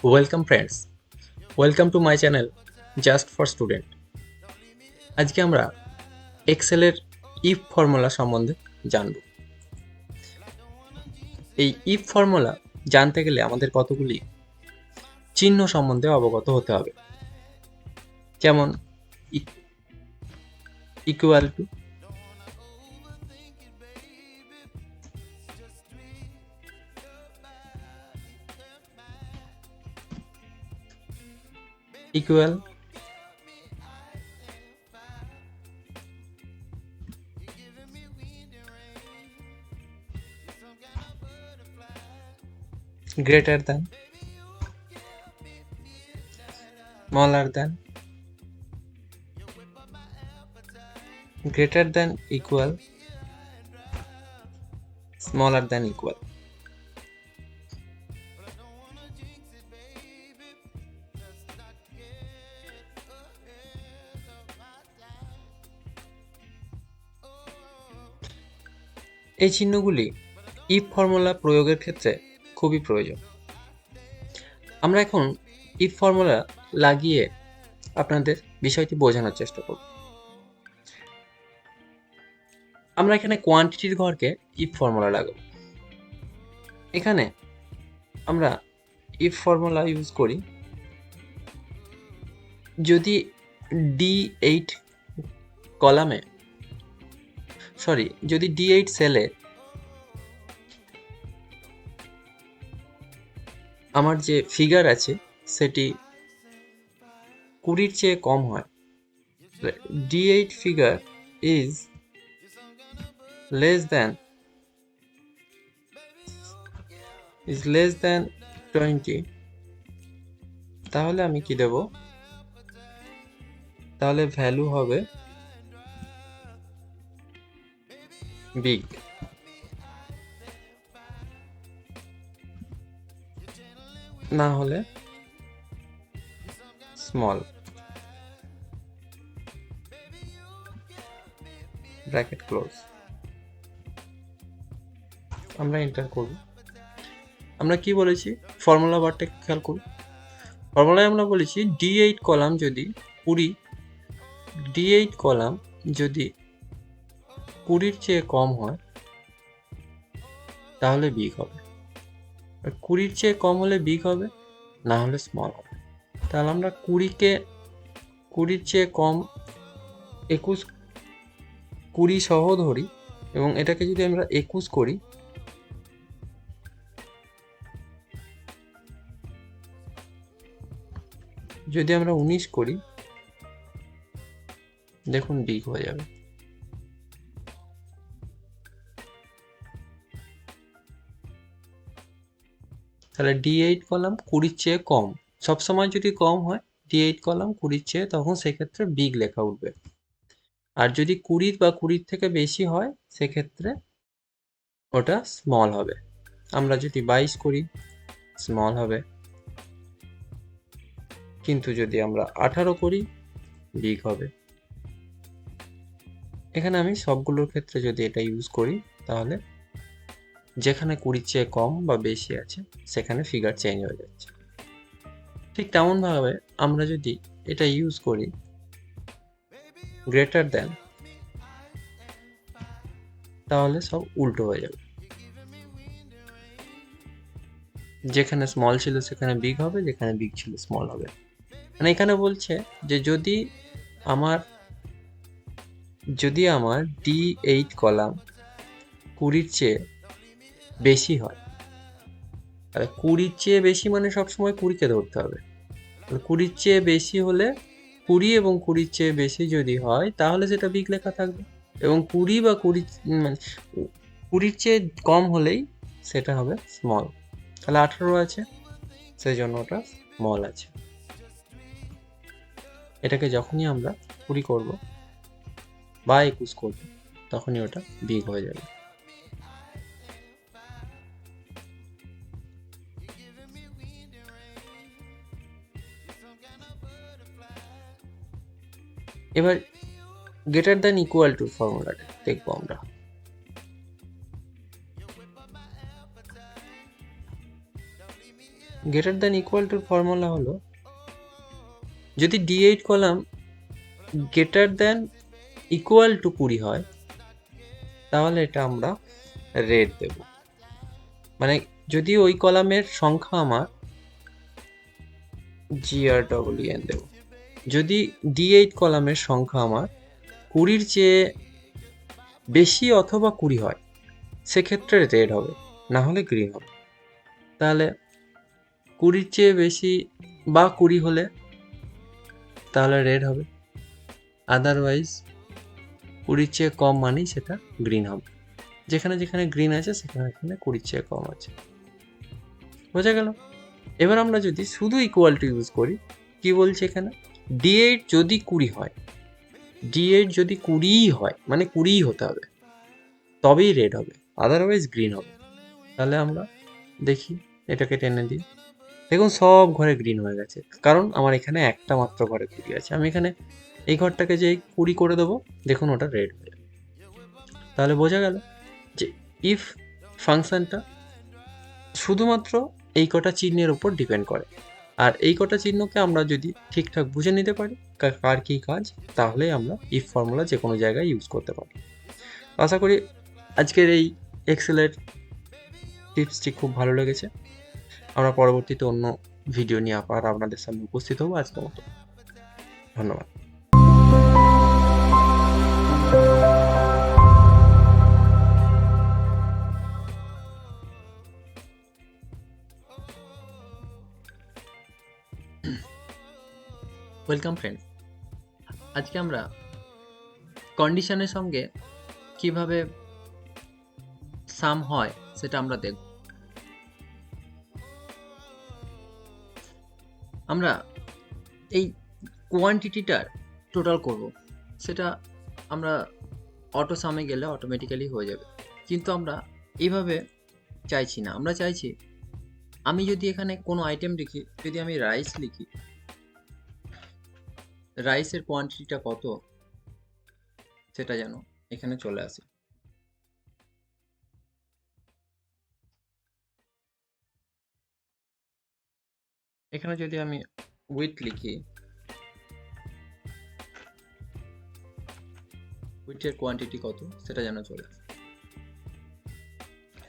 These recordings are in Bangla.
Welcome friends, welcome to my channel just for student. আজকে আমরা এক্সেলের ইফ ফর্মুলা সম্বন্ধে জানব। এই ইফ ফর্মুলা জানতে গেলে আমাদের কতগুলি চিহ্ন সম্বন্ধে অবগত হতে হবে, যেমন equal to, equal, greater than, smaller than, greater than equal, smaller than equal. এই চিহ্নগুলি ইফ ফর্মুলা প্রয়োগের ক্ষেত্রে খুবই প্রয়োজন। আমরা এখন ইফ ফর্মুলা লাগিয়ে আপনাদের বিষয়টি বোঝানোর চেষ্টা করব। আমরা এখানে কোয়ান্টিটির ঘরকে ইফ ফর্মুলা লাগাবো। এখানে আমরা ইফ ফর্মুলা ইউজ করি, যদি D8 কলামে যদি D8 সেলে আমার যে ফিগার আছে সেটি 20-র চেয়ে কম হয়, D8 figure is less than 20, তাহলে আমি কি দেব? তাহলে ভ্যালু হবে বিগ। না হলে স্মল। Bracket close. আমরা এন্টার করব। আমরা কি বলেছি? ফর্মুলা বারটা খেয়াল করুন। ফর্মুলায় আমরা বলেছি D8 কলাম যদি 20-র চেয়ে কম হয় তাহলে বিগ হবে। 20-র চেয়ে কম হলে বিগ হবে, না হলে স্মল হবে। তাহলে আমরা 20-র চেয়ে কম 20 সহ ধরি এবং এটাকে যদি আমরা 21 করি, যদি আমরা 19 করি, দেখুন বিগ হয়ে যাবে। তাহলে D8 কলাম 20-র চেয়ে কম, সবসময় যদি কম হয় D8 কলাম 20-র চেয়ে, তখন সেক্ষেত্রে বিগ লেখা উঠবে। আর যদি 20 বা 20-র থেকে বেশি হয় সেক্ষেত্রে ওটা স্মল হবে। আমরা যদি 22 করি স্মল হবে, কিন্তু যদি আমরা 18 করি বিগ হবে। এখানে আমি সবগুলোর ক্ষেত্রে যদি এটা ইউজ করি, তাহলে যেখানে 20-র চেয়ে কম বা বেশি আছে সেখানে ফিগার চেঞ্জ হয়ে যাচ্ছে। ঠিক তেমনভাবে আমরা যদি এটা ইউজ করি গ্রেটার দ্যান, তাহলে সব উল্টো হয়ে যাবে। যেখানে স্মল ছিল সেখানে বিগ হবে, যেখানে বিগ ছিল স্মল হবে। মানে এখানে বলছে যে যদি আমার D8 কলাম 20-র চেয়ে বেশি হয়, তাহলে 20-র চেয়ে বেশি মানে সবসময় 20-কে ধরতে হবে। 20-র চেয়ে বেশি হলে 20 এবং 20-র চেয়ে বেশি যদি হয় তাহলে সেটা বিগ লেখা থাকবে, এবং 20 বা 20-র চেয়ে কম হলেই সেটা হবে স্মল। তাহলে 18 আছে, সেই জন্য ওটা স্মল আছে। এটাকে যখনই আমরা 20 করব বা 21 করব তখনই ওটা বিগ হয়ে যাবে। এবার গ্রেটার দ্যান ইকুয়াল টু ফর্মুলাটা দেখবো আমরা। গ্রেটার দ্যান ইকুয়াল টুর ফর্মুলা হলো, যদি D8 column greater than equal to 20 হয়, তাহলে এটা আমরা রেড দেব। মানে যদি ওই কলামের সংখ্যা আমার GREEN দেব। যদি D8 কলামের সংখ্যা আমার 20-র চেয়ে বেশি অথবা 20 হয়, সেক্ষেত্রে রেড হবে, না হলে গ্রিন হবে। তাহলে 20-র চেয়ে বেশি বা 20 হলে তাহলে রেড হবে, আদারওয়াইজ 20-র চেয়ে কম মানেই সেটা গ্রিন হবে। যেখানে যেখানে গ্রিন আছে সেখানে সেখানে 20-র চেয়ে কম আছে। বোঝা গেল? এবার আমরা যদি শুধু ইকুয়াল টু ইউজ করি, কি বলছে এখানে, D8 যদি 20 হয়, D8 যদি 20 হয়, মানে 20 হতে হবে, তবেই রেড হবে, আদারওয়াইজ গ্রিন হবে। তাহলে আমরা দেখি, এটাকে টেনে দিই। দেখুন সব ঘরে গ্রিন হয়ে গেছে, কারণ আমার এখানে একটা মাত্র ঘরে 20 আছে। আমি এখানে এই ঘরটাকে যে 20 করে দেবো, দেখুন ওটা রেড হয়ে যাবে। তাহলে বোঝা গেল যে ইফ ফাংশনটা শুধুমাত্র এই কটা চিহ্নের উপর ডিপেন্ড করে, আর এই কটা চিহ্নকে আমরা যদি ঠিকঠাক বুঝে নিতে পারি কার কী কাজ, তাহলে আমরা ইফ ফর্মুলা যে কোনো জায়গায় ইউজ করতে পারি। আশা করি আজকের এই এক্সেলের টিপসটি খুব ভালো লেগেছে। আমরা পরবর্তীতে অন্য ভিডিও নিয়ে আবার আপনাদের সামনে উপস্থিত হবো। আজকের মতো ধন্যবাদ। ওয়েলকাম ফ্রেন্ড, আজকে আমরা কন্ডিশনের সঙ্গে কিভাবে সাম হয় সেটা আমরা দেখব। আমরা এই কোয়ান্টিটিটার টোটাল করব, সেটা আমরা অটো সামে গেলে অটোমেটিক্যালি হয়ে যাবে, কিন্তু আমরা এইভাবে চাইছি না। আমরা চাইছি আমি যদি এখানে কোনো আইটেম লিখি, যদি আমি রাইস লিখি, রাইসের কোয়ান্টিটিটা কত সেটা যেন এখানে চলে আসে। এখানে যদি আমি উইথ লিখি, উইথের কোয়ান্টিটি কত সেটা যেন চলে আসে।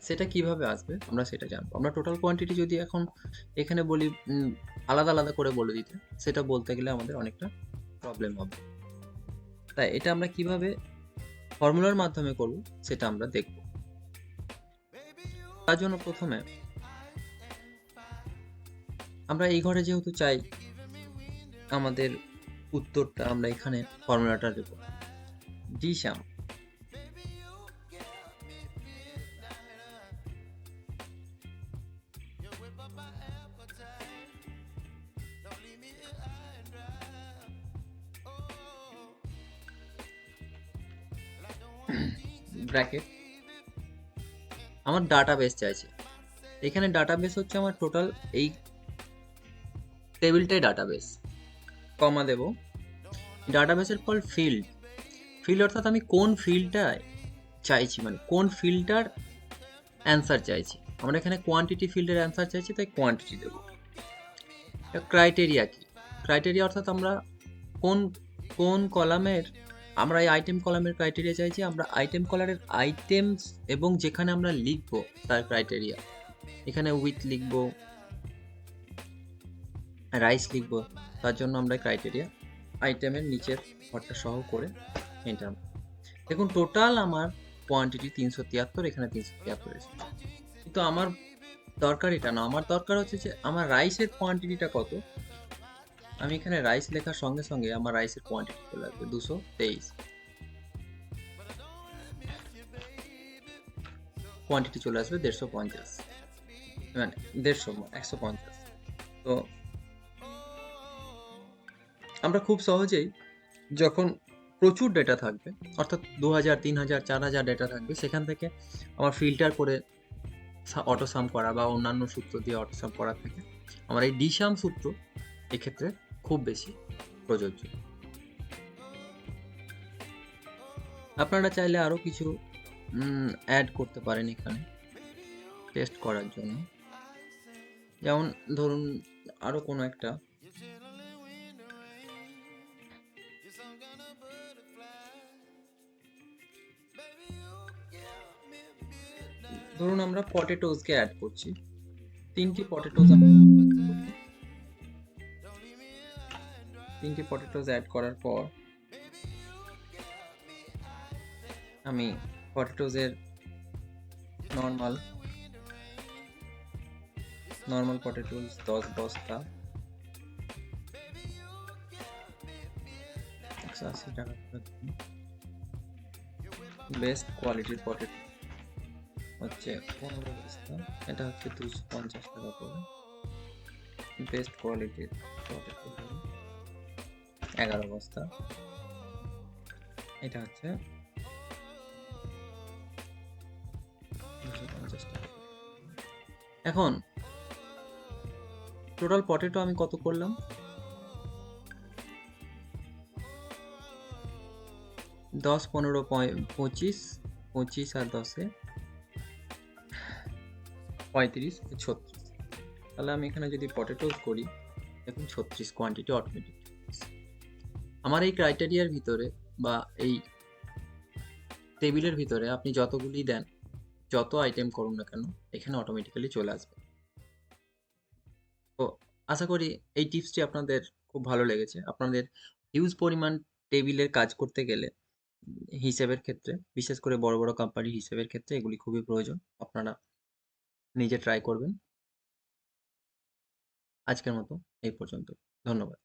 সেটা কিভাবে আসবে আমরা সেটা জানবো। আমরা টোটাল কোয়ান্টিটি যদি এখন এখানে বলি আলাদা আলাদা করে বলে দিতে, সেটা বলতে গেলে আমাদের অনেকটা প্রবলেম হবে। তাই এটা আমরা কিভাবে ফর্মুলার মাধ্যমে করব সেটা আমরা দেখব। তার জন্য প্রথমে আমরা এই ঘরে যেহেতু চাই আমাদের উত্তরটা, আমরা এখানে ফর্মুলাটা দেব DSUM ব্র্যাকেট আমার ডাটাবেস চাইছে। এখানে ডাটাবেস হচ্ছে আমার টোটাল এই টেবিলটাই ডাটাবেস, কমা দেব। ডাটাবেসের ফল ফিল্ড, ফিল্ড অর্থাৎ আমি কোন ফিল্ডটায় চাইছি, মানে কোন ফিল্ডটার অ্যান্সার চাইছি। আমরা এখানে কোয়ান্টিটি ফিল্ডের অ্যান্সার চাইছি, তাই কোয়ান্টিটি দেব। ক্রাইটেরিয়া কি, ক্রাইটেরিয়া অর্থাৎ আমরা কোন কোন কলামের, আমরা এই আইটেম কলামের ক্রাইটেরিয়া চাইছি। আমরা আইটেম কলারের আইটেমস এবং যেখানে আমরা লিখব তার ক্রাইটেরিয়া। এখানে উইথ লিখব, রাইস লিখব, তার জন্য আমরা ক্রাইটেরিয়া আইটেমের নিচের ঘরটা সহ করে এন্টার। দেখুন টোটাল আমার কোয়ান্টিটি 373, এখানে 373 এসেছে, কিন্তু আমার দরকার এটা না। আমার দরকার হচ্ছে যে আমার রাইসের কোয়ান্টিটিটা কত। আমি এখানে রাইস লেখার সঙ্গে সঙ্গে আমার রাইসের কোয়ান্টিটি চলে আসবে 223, কোয়ান্টিটি চলে আসবে 150, মানে 150। তো আমরা খুব সহজেই, যখন প্রচুর ডেটা থাকবে, অর্থাৎ 2000, 3000, 4000 ডেটা থাকবে, সেখান থেকে আমার ফিল্টার করে অটো সাম করা বা অন্যান্য সূত্র দিয়ে অটো সাম করা থেকে আমার এই DSUM সূত্র এক্ষেত্রে খুব বেশি প্রযোজ্য। আপনারা চাইলে আরো কিছু অ্যাড করতে পারেন এখানে টেস্ট করার জন্য। যেমন ধরুন আরো কোনো একটা, ধরুন আমরা পটেটোজকে অ্যাড করছি, 3টি পটেটোজ করি। 3টি পটেটোজ অ্যাড করার পর আমি পটেটোজের নর্মাল পটেটোজ 10 বস্তা 180 টাকা করে দিন। বেস্ট কোয়ালিটির পটেটো হচ্ছে 15 বস্তা, এটা হচ্ছে 250 টাকা করে। বেস্ট কোয়ালিটির পটেটো 11 বস্তা, এটা হচ্ছে 250 টাকা। এখন টোটাল পটেটো আমি কত করলাম? 10, 15, 25, 25 আর 10-এ 35, 36। তাহলে আমি এখানে যদি পটেটোজ করি, দেখুন 36 কোয়ান্টিটি অটোমেটিক। আমার এই ক্রাইটেরিয়ার ভিতরে বা এই টেবিলের ভিতরে আপনি যতগুলি দেন, যত আইটেম করুন না কেন, এখানে অটোমেটিক্যালি চলে আসবে। তো আশা করি এই টিপসটি আপনাদের খুব ভালো লেগেছে। আপনাদের হিউজ পরিমাণ টেবিলের কাজ করতে গেলে হিসেবের ক্ষেত্রে, বিশেষ করে বড় বড় কোম্পানির হিসেবের ক্ষেত্রে এগুলি খুবই প্রয়োজন। আপনারা নিজে ট্রাই করবেন। আজকের মতো এই পর্যন্ত। ধন্যবাদ।